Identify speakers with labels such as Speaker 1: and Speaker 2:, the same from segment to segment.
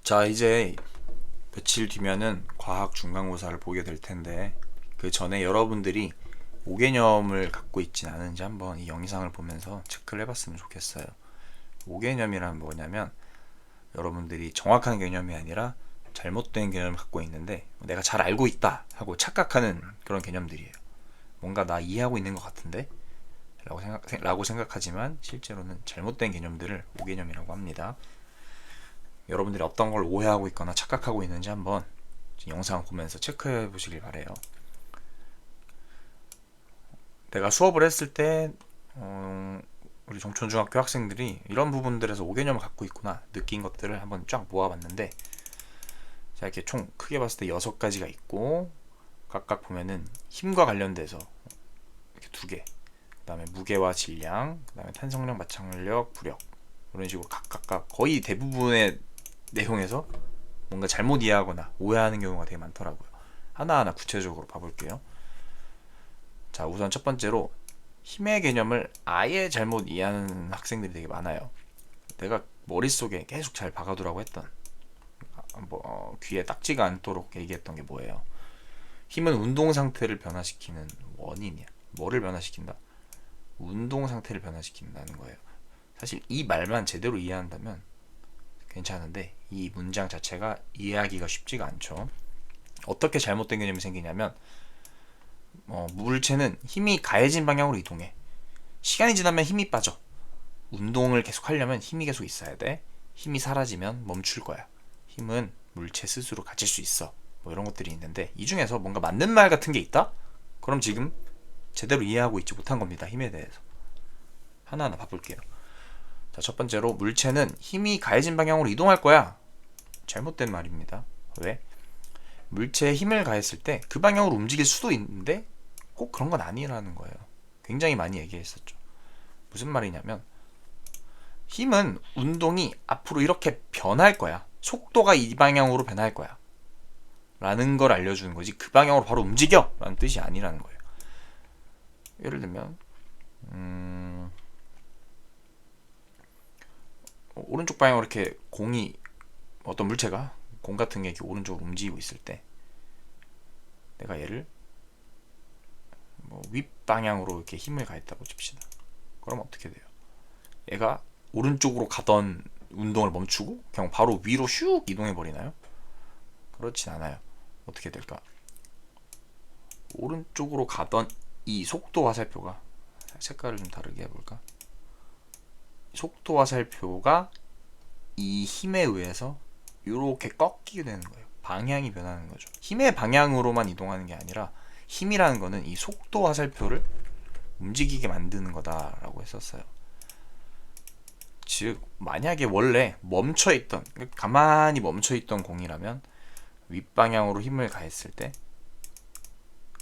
Speaker 1: 자, 이제 며칠 뒤면은 과학 중간고사를 보게 될 텐데, 그 전에 여러분들이 5개념을 갖고 있진 않은지 한번 이 영상을 보면서 체크를 해봤으면 좋겠어요. 5개념이란 뭐냐면, 여러분들이 정확한 개념이 아니라 잘못된 개념을 갖고 있는데, 내가 잘 알고 있다 하고 착각하는 그런 개념들이에요. 뭔가 나 이해하고 있는 것 같은데? 라고 생각하지만 실제로는 잘못된 개념들을 5개념이라고 합니다. 여러분들이 어떤 걸 오해하고 있거나 착각하고 있는지 한번 영상 보면서 체크해 보시길 바래요. 내가 수업을 했을 때 우리 정촌중학교 학생들이 이런 부분들에서 5개념을 갖고 있구나 느낀 것들을 한번 쫙 모아봤는데, 자, 이렇게 총 크게 봤을 때 6가지가 있고, 각각 보면은 힘과 관련돼서 이렇게 2개, 그 다음에 무게와 질량, 그 다음에 탄성력, 마찰력, 부력, 이런 식으로 각각 거의 대부분의 내용에서 뭔가 잘못 이해하거나 오해하는 경우가 되게 많더라고요. 하나하나 구체적으로 봐볼게요. 자, 우선 첫 번째로 힘의 개념을 아예 잘못 이해하는 학생들이 되게 많아요. 내가 머릿속에 계속 잘 박아두라고 했던, 귀에 딱지가 않도록 얘기했던 게 뭐예요? 힘은 운동 상태를 변화시키는 원인이야. 뭐를 변화시킨다? 운동 상태를 변화시킨다는 거예요. 사실 이 말만 제대로 이해한다면 괜찮은데, 이 문장 자체가 이해하기가 쉽지가 않죠. 어떻게 잘못된 개념이 생기냐면, 물체는 힘이 가해진 방향으로 이동해. 시간이 지나면 힘이 빠져. 운동을 계속 하려면 힘이 계속 있어야 돼. 힘이 사라지면 멈출 거야. 힘은 물체 스스로 가질 수 있어. 뭐 이런 것들이 있는데, 이 중에서 뭔가 맞는 말 같은 게 있다? 그럼 지금 제대로 이해하고 있지 못한 겁니다. 힘에 대해서. 하나하나 봐볼게요. 자, 첫 번째로 물체는 힘이 가해진 방향으로 이동할 거야. 잘못된 말입니다. 왜? 물체에 힘을 가했을 때 그 방향으로 움직일 수도 있는데 꼭 그런 건 아니라는 거예요. 굉장히 많이 얘기했었죠. 무슨 말이냐면, 힘은 운동이 앞으로 이렇게 변할 거야. 속도가 이 방향으로 변할 거야. 라는 걸 알려주는 거지, 그 방향으로 바로 움직여! 라는 뜻이 아니라는 거예요. 예를 들면, 오른쪽 방향으로 이렇게 어떤 물체가, 공 같은 게 이렇게 오른쪽으로 움직이고 있을 때, 내가 얘를 윗방향으로 이렇게 힘을 가했다고 칩시다. 그럼 어떻게 돼요? 얘가 오른쪽으로 가던 운동을 멈추고 그냥 바로 위로 슉 이동해 버리나요? 그렇진 않아요. 어떻게 될까? 오른쪽으로 가던 이 속도 화살표가, 색깔을 좀 다르게 해볼까? 속도 화살표가 이 힘에 의해서 이렇게 꺾이게 되는 거예요. 방향이 변하는 거죠. 힘의 방향으로만 이동하는 게 아니라, 힘이라는 거는 이 속도 화살표를 움직이게 만드는 거다라고 했었어요. 즉, 만약에 원래 멈춰있던, 가만히 멈춰있던 공이라면 윗방향으로 힘을 가했을 때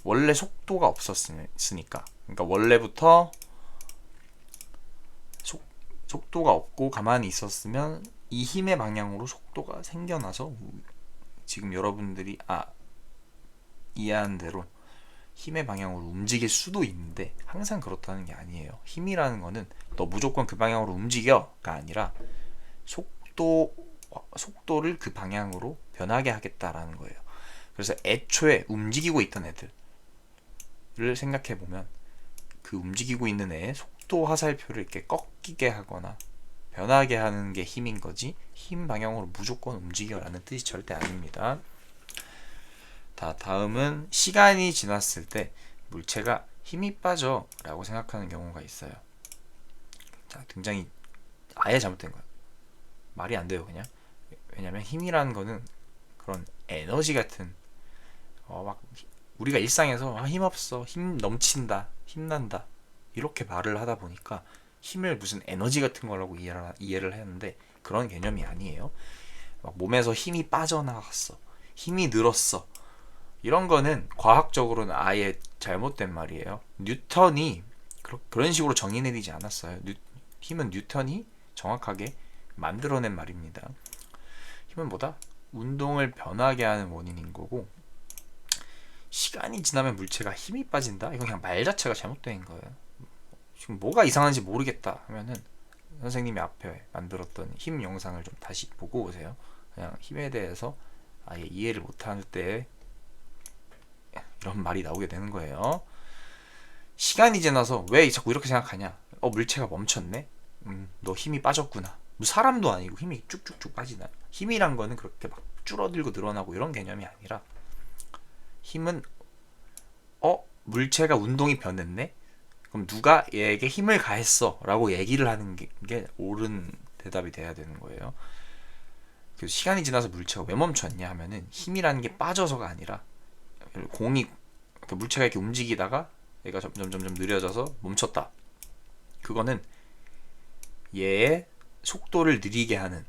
Speaker 1: 원래 속도가 없었으니까, 그러니까 원래부터 속도가 없고 가만히 있었으면 이 힘의 방향으로 속도가 생겨나서, 지금 여러분들이 이해한 대로 힘의 방향으로 움직일 수도 있는데 항상 그렇다는 게 아니에요. 힘이라는 거는 너 무조건 그 방향으로 움직여가 아니라 속도를 그 방향으로 변하게 하겠다라는 거예요. 그래서 애초에 움직이고 있던 애들을 생각해 보면, 그 움직이고 있는 애의 속도 화살표를 이렇게 꺾이게 하거나 변하게 하는 게 힘인 거지, 힘 방향으로 무조건 움직여라는 뜻이 절대 아닙니다. 다음은 시간이 지났을 때 물체가 힘이 빠져 라고 생각하는 경우가 있어요. 자, 굉장히 아예 잘못된 거예요. 말이 안 돼요, 그냥. 왜냐면 힘이라는 거는 그런 에너지 같은, 막 우리가 일상에서 힘없어, 힘 넘친다, 힘난다 이렇게 말을 하다 보니까 힘을 무슨 에너지 같은 거라고 이해를 했는데, 그런 개념이 아니에요. 막 몸에서 힘이 빠져나갔어, 힘이 늘었어, 이런 거는 과학적으로는 아예 잘못된 말이에요. 뉴턴이 그런 식으로 정의 내리지 않았어요. 힘은 뉴턴이 정확하게 만들어낸 말입니다. 힘은 뭐다? 운동을 변하게 하는 원인인 거고, 시간이 지나면 물체가 힘이 빠진다? 이건 그냥 말 자체가 잘못된 거예요. 지금 뭐가 이상한지 모르겠다 하면은 선생님이 앞에 만들었던 힘 영상을 좀 다시 보고 오세요. 그냥 힘에 대해서 아예 이해를 못할 때 이런 말이 나오게 되는 거예요. 시간이 지나서 왜 자꾸 이렇게 생각하냐? 물체가 멈췄네? 너 힘이 빠졌구나. 뭐 사람도 아니고 힘이 쭉쭉쭉 빠지나요? 힘이란 거는 그렇게 막 줄어들고 늘어나고 이런 개념이 아니라, 힘은 물체가 운동이 변했네? 그럼 누가 얘에게 힘을 가했어 라고 얘기를 하는 게 옳은 대답이 돼야 되는 거예요. 그래서 시간이 지나서 물체가 왜 멈췄냐 하면은, 힘이라는 게 빠져서가 아니라, 공이, 물체가 이렇게 움직이다가 얘가 점점 느려져서 멈췄다. 그거는 얘의 속도를 느리게 하는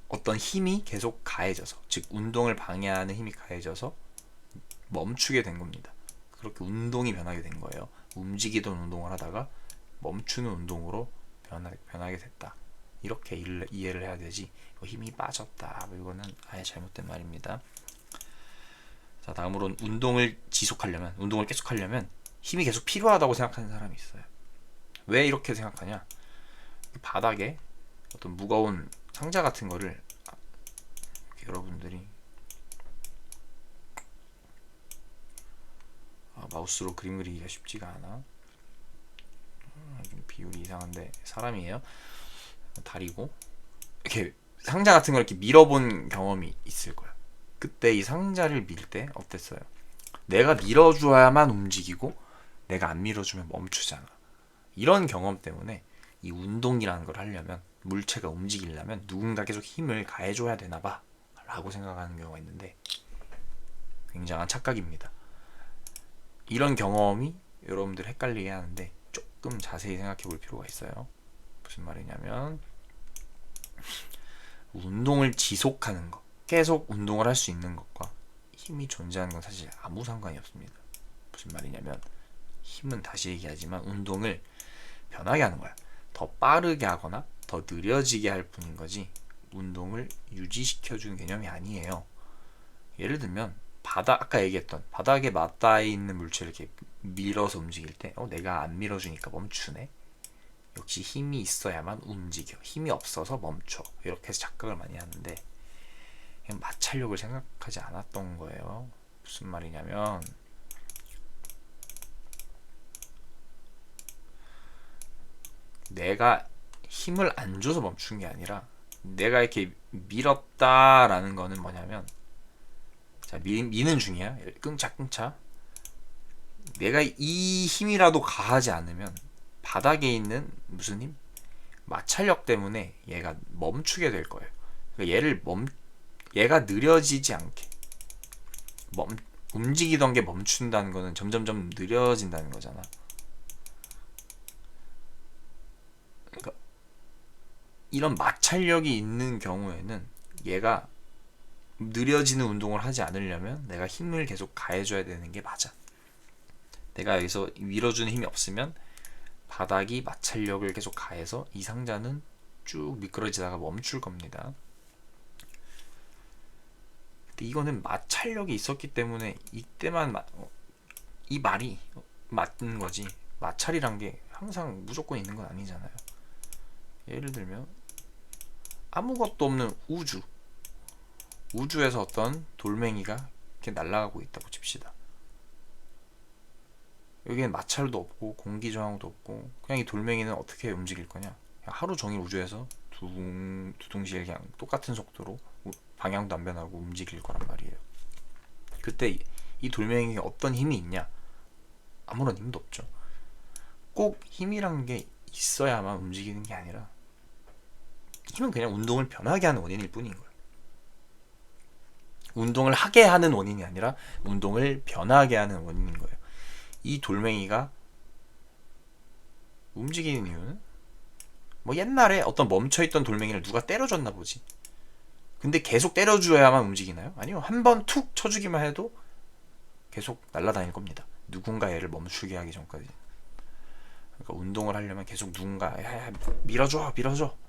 Speaker 1: 어떤 힘이 계속 가해져서, 즉 운동을 방해하는 힘이 가해져서 멈추게 된 겁니다. 그렇게 운동이 변하게 된 거예요. 움직이던 운동을 하다가 멈추는 운동으로 변하게 됐다. 이렇게 이해를 해야 되지, 힘이 빠졌다, 이거는 아예 잘못된 말입니다. 자, 다음으로는 운동을 계속하려면 힘이 계속 필요하다고 생각하는 사람이 있어요. 왜 이렇게 생각하냐? 바닥에 어떤 무거운 상자 같은 거를 여러분들이 마우스로 그림 그리기가 쉽지가 않아. 좀 비율이 이상한데 사람이에요. 다리고 이렇게 상자 같은 걸 이렇게 밀어본 경험이 있을 거야. 그때 이 상자를 밀 때 어땠어요? 내가 밀어줘야만 움직이고 내가 안 밀어주면 멈추잖아. 이런 경험 때문에 이 운동이라는 걸 하려면, 물체가 움직이려면 누군가 계속 힘을 가해줘야 되나봐 라고 생각하는 경우가 있는데, 굉장한 착각입니다. 이런 경험이 여러분들 헷갈리게 하는데 조금 자세히 생각해 볼 필요가 있어요. 무슨 말이냐면, 운동을 지속하는 것, 계속 운동을 할 수 있는 것과 힘이 존재하는 건 사실 아무 상관이 없습니다. 무슨 말이냐면, 힘은 다시 얘기하지만 운동을 변하게 하는 거야. 더 빠르게 하거나 더 느려지게 할 뿐인 거지, 운동을 유지시켜주는 개념이 아니에요. 예를 들면 아까 얘기했던 바닥에 맞닿아 있는 물체를 이렇게 밀어서 움직일 때 내가 안 밀어주니까 멈추네. 역시 힘이 있어야만 움직여, 힘이 없어서 멈춰. 이렇게 해서 착각을 많이 하는데, 마찰력을 생각하지 않았던 거예요. 무슨 말이냐면, 내가 힘을 안 줘서 멈춘 게 아니라, 내가 이렇게 밀었다라는 거는 뭐냐면, 자, 미는 중이야. 끙차. 내가 이 힘이라도 가하지 않으면 바닥에 있는 무슨 힘? 마찰력 때문에 얘가 멈추게 될 거예요. 그러니까 얘가 느려지지 않게, 움직이던 게 멈춘다는 거는 점점점 느려진다는 거잖아. 그러니까 이런 마찰력이 있는 경우에는 얘가 느려지는 운동을 하지 않으려면 내가 힘을 계속 가해줘야 되는 게 맞아. 내가 여기서 밀어주는 힘이 없으면 바닥이 마찰력을 계속 가해서 이 상자는 쭉 미끄러지다가 멈출 겁니다. 근데 이거는 마찰력이 있었기 때문에 이때만 이 말이 맞는 거지, 마찰이란 게 항상 무조건 있는 건 아니잖아요. 예를 들면 아무것도 없는 우주에서 어떤 돌멩이가 이렇게 날아가고 있다고 칩시다. 여기엔 마찰도 없고 공기 저항도 없고, 그냥 이 돌멩이는 어떻게 움직일 거냐? 그냥 하루 종일 우주에서 두둥실 그냥 똑같은 속도로 방향도 안 변하고 움직일 거란 말이에요. 그때 이 돌멩이에 어떤 힘이 있냐? 아무런 힘도 없죠. 꼭 힘이란 게 있어야만 움직이는 게 아니라, 힘은 그냥 운동을 변하게 하는 원인일 뿐인 거예요. 운동을 하게 하는 원인이 아니라 운동을 변하게 하는 원인인 거예요. 이 돌멩이가 움직이는 이유는, 옛날에 어떤 멈춰있던 돌멩이를 누가 때려줬나 보지. 근데 계속 때려줘야만 움직이나요? 아니요. 한 번 툭 쳐주기만 해도 계속 날아다닐 겁니다. 누군가 얘를 멈추게 하기 전까지. 그러니까 운동을 하려면 계속 누군가 밀어줘.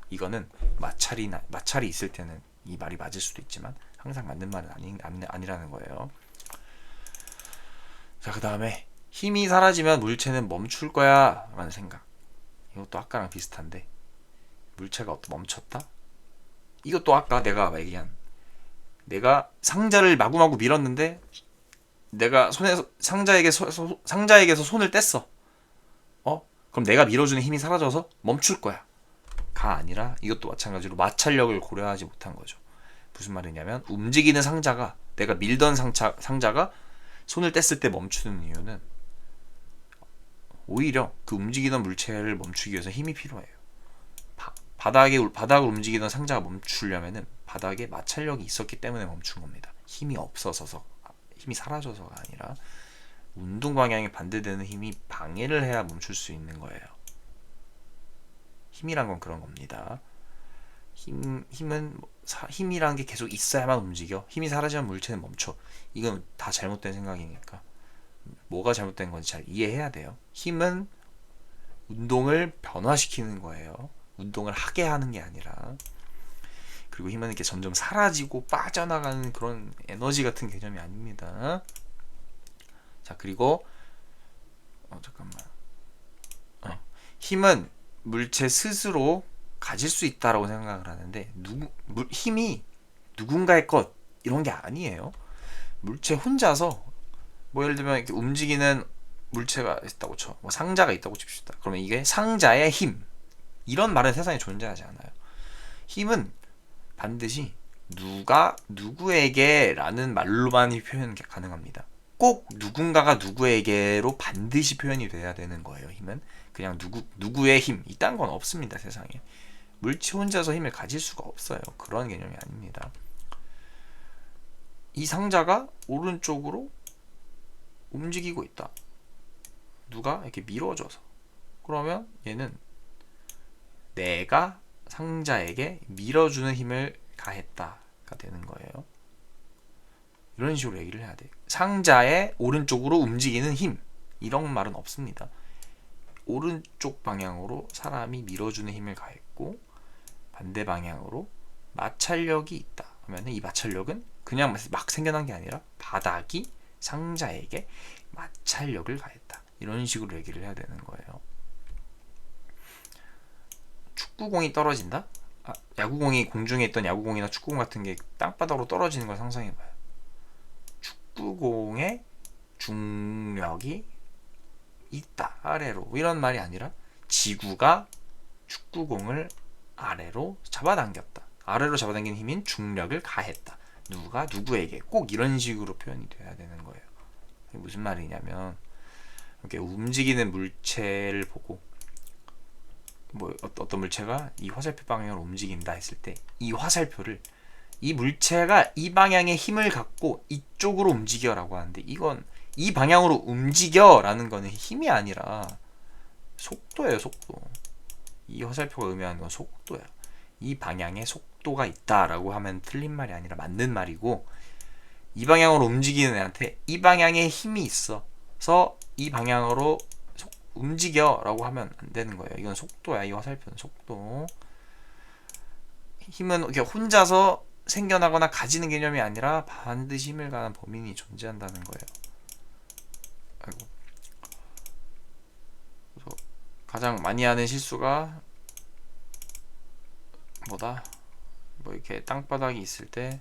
Speaker 1: 이거는 마찰이 있을 때는 이 말이 맞을 수도 있지만 항상 맞는 말은 아니라는 거예요. 자, 그 다음에 힘이 사라지면 물체는 멈출 거야 라는 생각. 이것도 아까랑 비슷한데, 물체가 멈췄다? 이것도 아까 내가 얘기한, 내가 상자를 마구마구 밀었는데 내가 손에서 상자에게서 손을 뗐어. 그럼 내가 밀어주는 힘이 사라져서 멈출 거야. 가 아니라 이것도 마찬가지로 마찰력을 고려하지 못한 거죠. 무슨 말이냐면 움직이는 상자가, 내가 밀던 상자가 손을 뗐을 때 멈추는 이유는 오히려 그 움직이던 물체를 멈추기 위해서 힘이 필요해요. 바닥을 움직이던 상자가 멈추려면은 바닥에 마찰력이 있었기 때문에 멈춘 겁니다. 힘이 없어서, 힘이 사라져서가 아니라 운동 방향에 반대되는 힘이 방해를 해야 멈출 수 있는 거예요. 힘이란 건 그런 겁니다. 힘이란 게 계속 있어야만 움직여. 힘이 사라지면 물체는 멈춰. 이건 다 잘못된 생각이니까 뭐가 잘못된 건지 잘 이해해야 돼요. 힘은 운동을 변화시키는 거예요. 운동을 하게 하는 게 아니라. 그리고 힘은 이렇게 점점 사라지고 빠져나가는 그런 에너지 같은 개념이 아닙니다. 자, 그리고 잠깐만. 힘은 물체 스스로 가질 수 있다라고 생각을 하는데, 힘이 누군가의 것 이런 게 아니에요. 물체 혼자서, 뭐 예를 들면 이렇게 움직이는 물체가 있다고 쳐, 뭐 상자가 있다고 칩시다. 그러면 이게 상자의 힘, 이런 말은 세상에 존재하지 않아요. 힘은 반드시 누구에게 라는 말로만 표현 가능합니다. 꼭 누군가가 누구에게로 반드시 표현이 돼야 되는 거예요. 힘은 그냥 누구의 힘, 이딴 건 없습니다. 세상에 물체 혼자서 힘을 가질 수가 없어요. 그런 개념이 아닙니다. 이 상자가 오른쪽으로 움직이고 있다. 누가 이렇게 밀어줘서. 그러면 얘는 내가 상자에게 밀어주는 힘을 가했다가 되는 거예요. 이런 식으로 얘기를 해야 돼요. 상자의 오른쪽으로 움직이는 힘, 이런 말은 없습니다. 오른쪽 방향으로 사람이 밀어주는 힘을 가했고 반대 방향으로 마찰력이 있다 하면 이 마찰력은 그냥 막 생겨난 게 아니라 바닥이 상자에게 마찰력을 가했다. 이런 식으로 얘기를 해야 되는 거예요. 축구공이 떨어진다? 야구공이 공중에 있던 야구공이나 축구공 같은 게 땅바닥으로 떨어지는 걸 상상해봐요. 축구공의 중력이 있다, 아래로, 이런 말이 아니라 지구가 축구공을 아래로 잡아당겼다. 아래로 잡아당기는 힘인 중력을 가했다. 누가 누구에게, 꼭 이런 식으로 표현이 돼야 되는 거예요. 무슨 말이냐면 이렇게 움직이는 물체를 보고 뭐 어떤 물체가 이 화살표 방향으로 움직인다 했을 때 이 화살표를, 이 물체가 이 방향의 힘을 갖고 이쪽으로 움직여라고 하는데, 이건 이 방향으로 움직여라는 거는 힘이 아니라 속도예요. 속도. 이 화살표가 의미하는 건 속도야. 이 방향에 속도가 있다라고 하면 틀린 말이 아니라 맞는 말이고, 이 방향으로 움직이는 애한테 이 방향에 힘이 있어서 이 방향으로 움직여라고 하면 안 되는 거예요. 이건 속도야. 이 화살표는 속도. 힘은 이렇게 혼자서 생겨나거나 가지는 개념이 아니라 반드시 힘을 가한 범인이 존재한다는 거예요. 아이고. 그래서 가장 많이 하는 실수가 뭐다? 뭐 이렇게 땅바닥이 있을 때,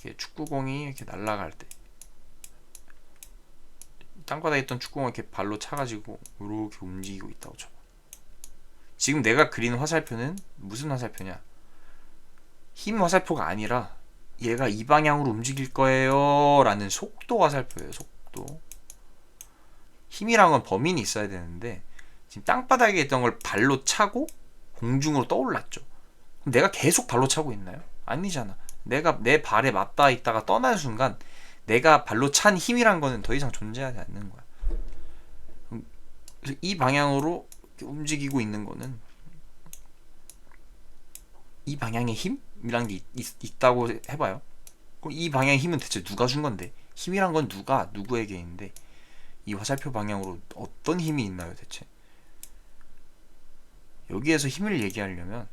Speaker 1: 이렇게 축구공이 이렇게 날아갈 때, 땅바닥에 있던 축구공을 이렇게 발로 차가지고 이렇게 움직이고 있다고 쳐. 지금 내가 그린 화살표는 무슨 화살표냐? 힘 화살표가 아니라 얘가 이 방향으로 움직일 거예요 라는 속도 화살표예요. 속도. 힘이란 건 범인이 있어야 되는데 지금 땅바닥에 있던 걸 발로 차고 공중으로 떠올랐죠. 그럼 내가 계속 발로 차고 있나요? 아니잖아. 내가 내 발에 맞닿아 있다가 떠난 순간 내가 발로 찬 힘이란 거는 더 이상 존재하지 않는 거야. 그래서 이 방향으로 움직이고 있는 거는 이 방향의 힘이란 게 있다고 해봐요. 그럼 이 방향의 힘은 대체 누가 준 건데? 힘이란 건 누구에게 있는데 이 화살표 방향으로 어떤 힘이 있나요 대체? 여기에서 힘을 얘기하려면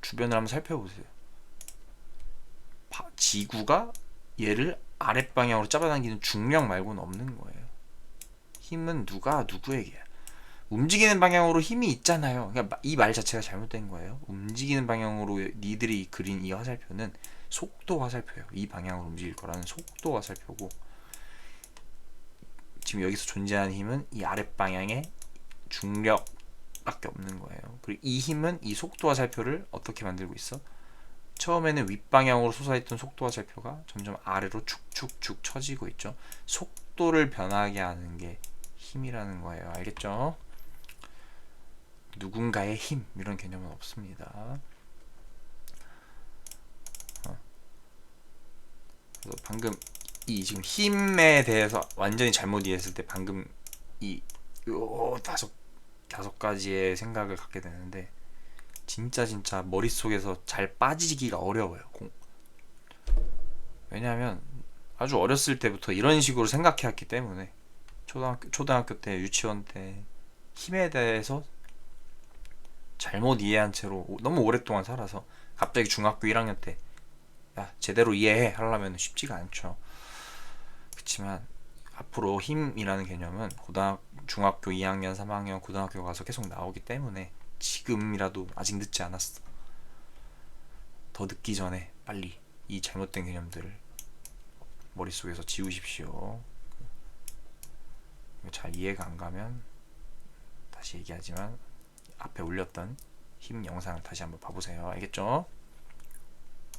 Speaker 1: 주변을 한번 살펴보세요. 지구가 얘를 아랫방향으로 잡아당기는 중력 말고는 없는 거예요. 힘은 누구에게야? 움직이는 방향으로 힘이 있잖아요. 그러니까 이 말 자체가 잘못된 거예요. 움직이는 방향으로 니들이 그린 이 화살표는 속도 화살표예요. 이 방향으로 움직일 거라는 속도 화살표고, 지금 여기서 존재하는 힘은 이 아랫방향의 중력밖에 없는 거예요. 그리고 이 힘은 이 속도 화살표를 어떻게 만들고 있어? 처음에는 윗방향으로 솟아있던 속도 화살표가 점점 아래로 축축축 처지고 있죠. 속도를 변하게 하는 게 힘이라는 거예요. 알겠죠? 누군가의 힘 이런 개념은 없습니다. 그래서 방금 이 지금 힘에 대해서 완전히 잘못 이해했을 때 방금 이 다섯 가지의 생각을 갖게 되는데, 진짜 머릿속에서 잘 빠지기가 어려워요. 왜냐하면 아주 어렸을 때부터 이런 식으로 생각해왔기 때문에, 초등학교 때, 유치원 때 힘에 대해서 잘못 이해한 채로 너무 오랫동안 살아서 갑자기 중학교 1학년 때 야, 제대로 이해해 하려면 쉽지가 않죠. 그렇지만 앞으로 힘이라는 개념은 중학교 2학년, 3학년, 고등학교 가서 계속 나오기 때문에 지금이라도 아직 늦지 않았어. 더 늦기 전에 빨리 이 잘못된 개념들을 머릿속에서 지우십시오. 잘 이해가 안 가면 다시 얘기하지만 앞에 올렸던 힘 영상을 다시 한번 봐보세요. 알겠죠?